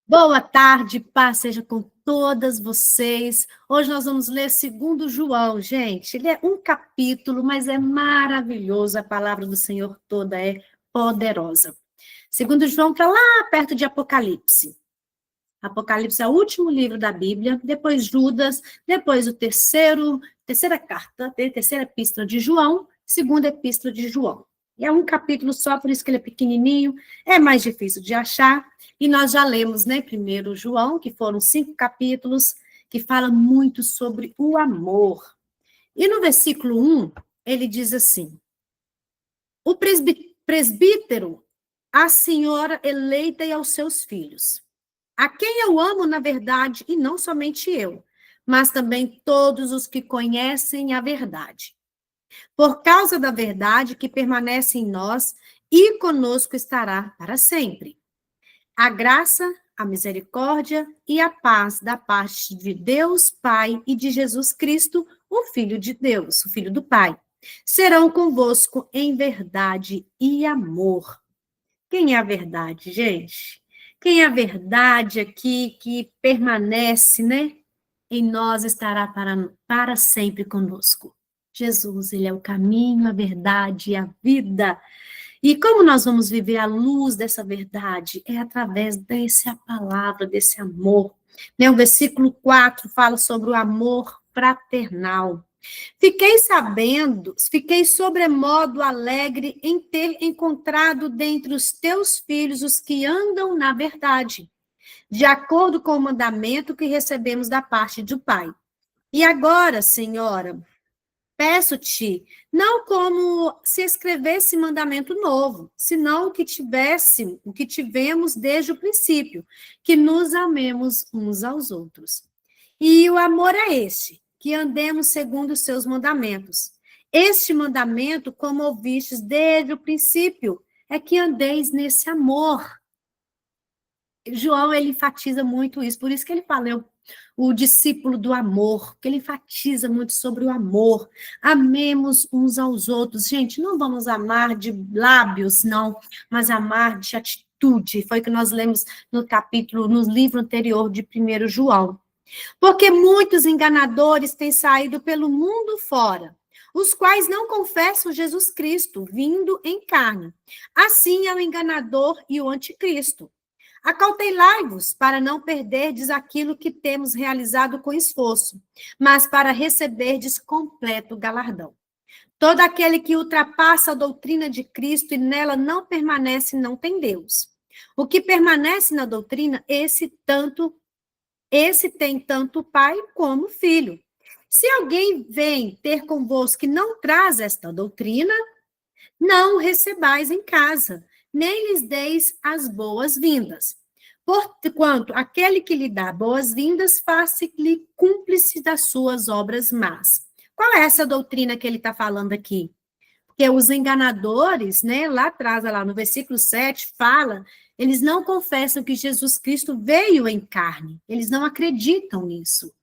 Boa tarde, paz seja com todas vocês. Hoje nós vamos ler segundo João, gente. Ele é um capítulo, mas é maravilhoso. A palavra do Senhor toda é poderosa. Segundo João está lá perto de Apocalipse. Apocalipse é o último livro da Bíblia, depois Judas, depois terceira carta, terceira epístola de João, segunda epístola de João. É um capítulo só, por isso que ele é pequenininho, é mais difícil de achar, e nós já lemos, né, primeiro João, que foram 5 capítulos, que fala muito sobre o amor. E no versículo 1, ele diz assim, o presbítero, a senhora eleita e aos seus filhos, a quem eu amo na verdade, e não somente eu, mas também todos os que conhecem a verdade. Por causa da verdade que permanece em nós e conosco estará para sempre. A graça, a misericórdia e a paz da parte de Deus Pai e de Jesus Cristo, o Filho de Deus, o Filho do Pai, serão convosco em verdade e amor. Quem é a verdade, gente? Quem é a verdade aqui que permanece, né? Em nós estará para sempre conosco. Jesus, ele é o caminho, a verdade e a vida. E como nós vamos viver à luz dessa verdade? É através dessa palavra, desse amor. Né? O versículo 4 fala sobre o amor fraternal. Fiquei sobremodo alegre em ter encontrado dentre os teus filhos os que andam na verdade, de acordo com o mandamento que recebemos da parte do Pai. E agora, Senhora, peço-te, não como se escrevesse mandamento novo, senão o que tivemos desde o princípio, que nos amemos uns aos outros. E o amor é este, que andemos segundo os seus mandamentos. Este mandamento, como ouvistes desde o princípio, é que andeis nesse amor. João, ele enfatiza muito isso, por isso que ele fala, o discípulo do amor, que ele enfatiza muito sobre o amor. Amemos uns aos outros. Gente, não vamos amar de lábios, não, mas amar de atitude. Foi o que nós lemos no livro anterior de 1 João. Porque muitos enganadores têm saído pelo mundo fora, os quais não confessam Jesus Cristo, vindo em carne. Assim é o enganador e o anticristo. Acautelai-vos para não perderdes aquilo que temos realizado com esforço, mas para receberdes completo galardão. Todo aquele que ultrapassa a doutrina de Cristo e nela não permanece, não tem Deus. O que permanece na doutrina, esse tem tanto pai como filho. Se alguém vem ter convosco que não traz esta doutrina, não o recebais em casa, nem lhes deis as boas-vindas. Porquanto aquele que lhe dá boas-vindas, faça-lhe cúmplice das suas obras más. Qual é essa doutrina que ele está falando aqui? Porque os enganadores, né, lá atrás, lá no versículo 7, fala, eles não confessam que Jesus Cristo veio em carne, eles não acreditam nisso.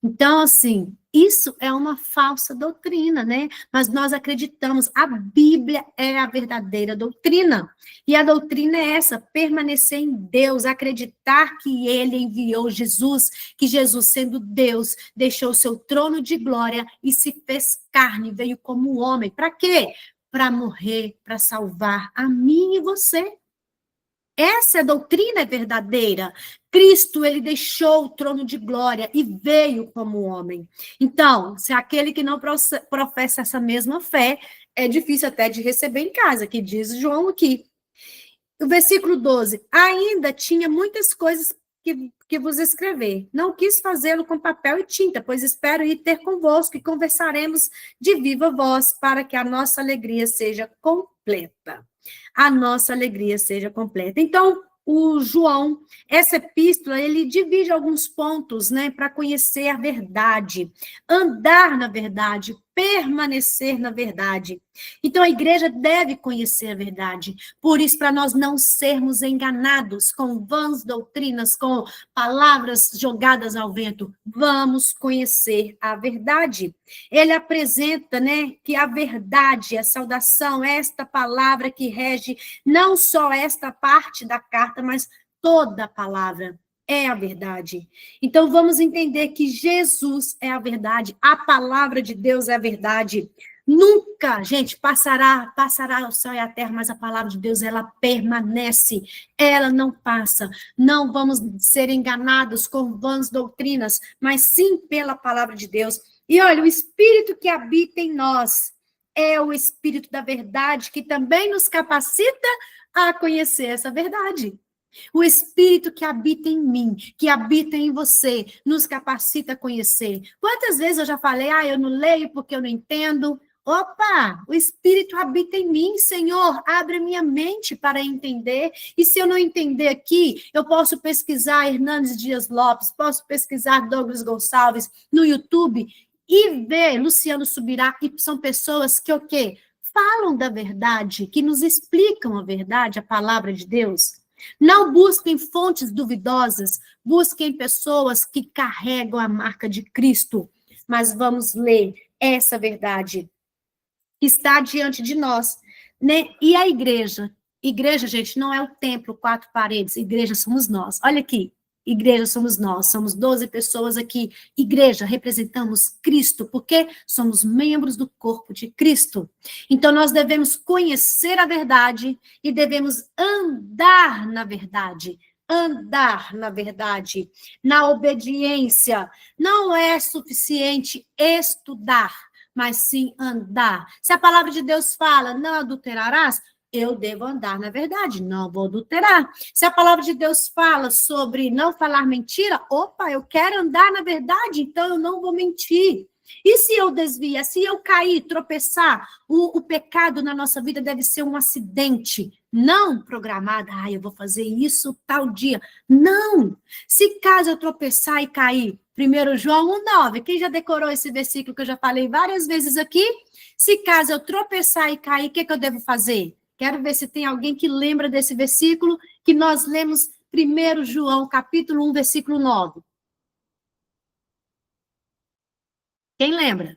Então, assim, isso é uma falsa doutrina, né? Mas nós acreditamos, a Bíblia é a verdadeira doutrina. E a doutrina é essa, permanecer em Deus, acreditar que ele enviou Jesus, que Jesus, sendo Deus, deixou o seu trono de glória e se fez carne, veio como homem. Para quê? Para morrer, para salvar a mim e você. Essa doutrina é verdadeira. Cristo, ele deixou o trono de glória e veio como homem. Então, se aquele que não professa essa mesma fé, é difícil até de receber em casa, que diz João aqui. O versículo 12. Ainda tinha muitas coisas que vos escrever. Não quis fazê-lo com papel e tinta, pois espero ir ter convosco e conversaremos de viva voz para que a nossa alegria seja completa. A nossa alegria seja completa. Então, o João, essa epístola, ele divide alguns pontos, né, para conhecer a verdade, andar na verdade, permanecer na verdade. Então, a igreja deve conhecer a verdade. Por isso, para nós não sermos enganados com vãs doutrinas, com palavras jogadas ao vento, vamos conhecer a verdade. Ele apresenta, né, que a verdade, a saudação, esta palavra que rege não só esta parte da carta, mas toda a palavra. é a verdade. Então, vamos entender que Jesus é a verdade, a palavra de Deus é a verdade. Nunca, gente, passará o céu e a terra, mas a palavra de Deus, ela permanece, ela não passa. Não vamos ser enganados com vãs doutrinas, mas sim pela palavra de Deus. E olha, o Espírito que habita em nós é o Espírito da verdade, que também nos capacita a conhecer essa verdade. O Espírito que habita em mim, que habita em você, nos capacita a conhecer. Quantas vezes eu já falei, eu não leio porque eu não entendo. Opa, o Espírito habita em mim, Senhor, abre minha mente para entender. E se eu não entender aqui, eu posso pesquisar Hernandes Dias Lopes, posso pesquisar Douglas Gonçalves no YouTube e ver Luciano Subirá, e são pessoas que o quê? Falam da verdade, que nos explicam a verdade, a palavra de Deus. Não busquem fontes duvidosas, busquem pessoas que carregam a marca de Cristo. Mas vamos ler essa verdade que está diante de nós, né? E a igreja? Igreja, gente, não é o templo, 4 paredes. Igreja somos nós. Olha aqui. Igreja somos nós, somos 12 pessoas aqui. Igreja, representamos Cristo, porque somos membros do corpo de Cristo. Então, nós devemos conhecer a verdade e devemos andar na verdade. Andar na verdade, na obediência. Não é suficiente estudar, mas sim andar. Se a palavra de Deus fala, não adulterarás, eu devo andar na verdade, não vou adulterar. Se a palavra de Deus fala sobre não falar mentira, opa, eu quero andar na verdade, então eu não vou mentir. E se eu desviar, se eu cair, tropeçar, o pecado na nossa vida deve ser um acidente, não programado, eu vou fazer isso tal dia. Não! Se caso eu tropeçar e cair, 1 João 1,9, quem já decorou esse versículo que eu já falei várias vezes aqui? Se caso eu tropeçar e cair, o que eu devo fazer? Quero ver se tem alguém que lembra desse versículo que nós lemos 1 João, capítulo 1, versículo 9. Quem lembra?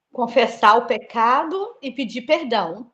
Confessar o pecado e pedir perdão.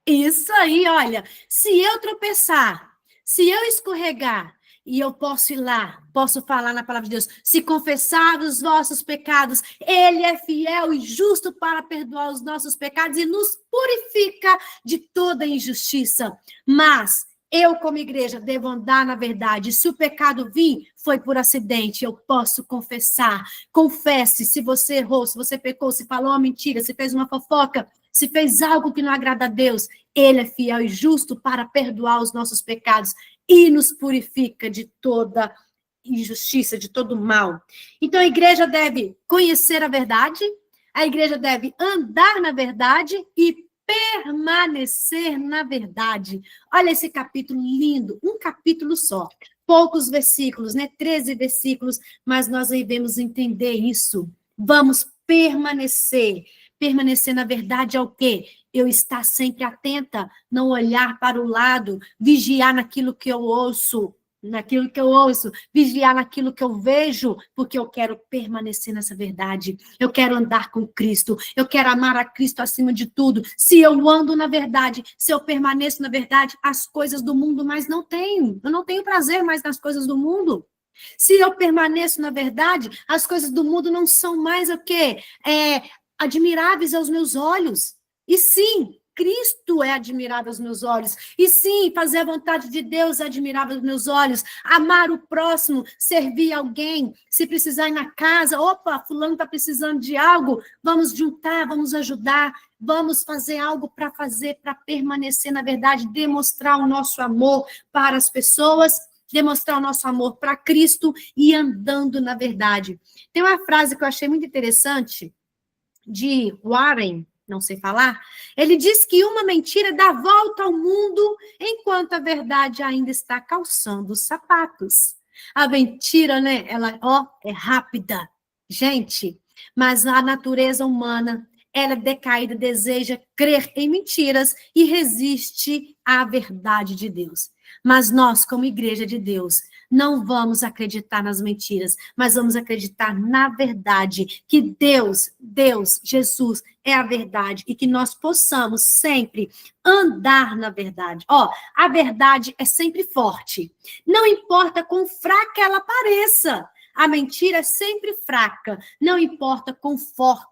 Isso aí, olha. Se eu tropeçar, se eu escorregar, e eu posso ir lá, posso falar na palavra de Deus, se confessar os vossos pecados, Ele é fiel e justo para perdoar os nossos pecados e nos purifica de toda injustiça. Mas eu, como igreja, devo andar na verdade. Se o pecado vir, foi por acidente, eu posso confessar. Confesse se você errou, se você pecou, se falou uma mentira, se fez uma fofoca, se fez algo que não agrada a Deus. Ele é fiel e justo para perdoar os nossos pecados e nos purifica de toda injustiça, de todo mal. Então, a igreja deve conhecer a verdade, a igreja deve andar na verdade e permanecer na verdade. Olha esse capítulo lindo, um capítulo só. Poucos versículos, né? 13 versículos, mas nós devemos entender isso. Vamos permanecer. Permanecer na verdade é o quê? Eu estar sempre atenta, não olhar para o lado, vigiar naquilo que eu ouço, vigiar naquilo que eu vejo, porque eu quero permanecer nessa verdade. Eu quero andar com Cristo, eu quero amar a Cristo acima de tudo. Se eu ando na verdade, se eu permaneço na verdade, as coisas do mundo mais não tenho. Eu não tenho prazer mais nas coisas do mundo. Se eu permaneço na verdade, as coisas do mundo não são mais o quê? Admiráveis aos meus olhos. E sim, Cristo é admirável aos meus olhos. E sim, fazer a vontade de Deus é admirável aos meus olhos. Amar o próximo, servir alguém, se precisar ir na casa, opa, fulano está precisando de algo, vamos juntar, vamos ajudar, vamos fazer algo para permanecer na verdade, demonstrar o nosso amor para as pessoas, demonstrar o nosso amor para Cristo e andando na verdade. Tem uma frase que eu achei muito interessante, de Warren, não sei falar, ele diz que uma mentira dá volta ao mundo enquanto a verdade ainda está calçando os sapatos. A mentira, né, ela, é rápida, gente, mas a natureza humana, ela é decaída, deseja crer em mentiras e resiste à verdade de Deus. Mas nós, como igreja de Deus, não vamos acreditar nas mentiras, mas vamos acreditar na verdade, que Deus, Jesus é a verdade e que nós possamos sempre andar na verdade. Ó, a verdade é sempre forte. Não importa quão fraca ela pareça. A mentira é sempre fraca. Não importa quão forte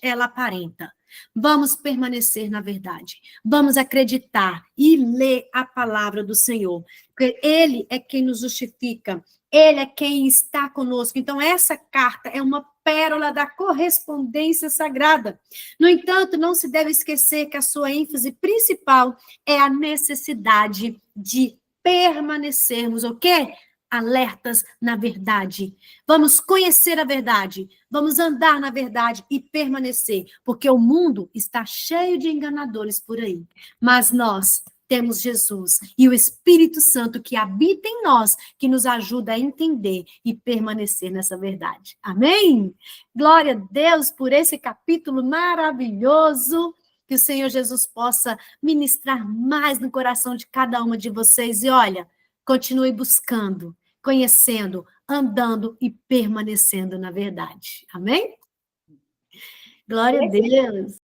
ela aparenta. Vamos permanecer na verdade. Vamos acreditar e ler a palavra do Senhor. Porque Ele é quem nos justifica. Ele é quem está conosco. Então, essa carta é uma pérola da correspondência sagrada. No entanto, não se deve esquecer que a sua ênfase principal é a necessidade de permanecermos, o quê? Alertas na verdade. Vamos conhecer a verdade, vamos andar na verdade e permanecer, porque o mundo está cheio de enganadores por aí. Mas nós temos Jesus e o Espírito Santo que habita em nós, que nos ajuda a entender e permanecer nessa verdade. Amém? Glória a Deus por esse capítulo maravilhoso. Que o Senhor Jesus possa ministrar mais no coração de cada uma de vocês. E olha, continue buscando, conhecendo, andando e permanecendo na verdade. Amém? Glória a Deus.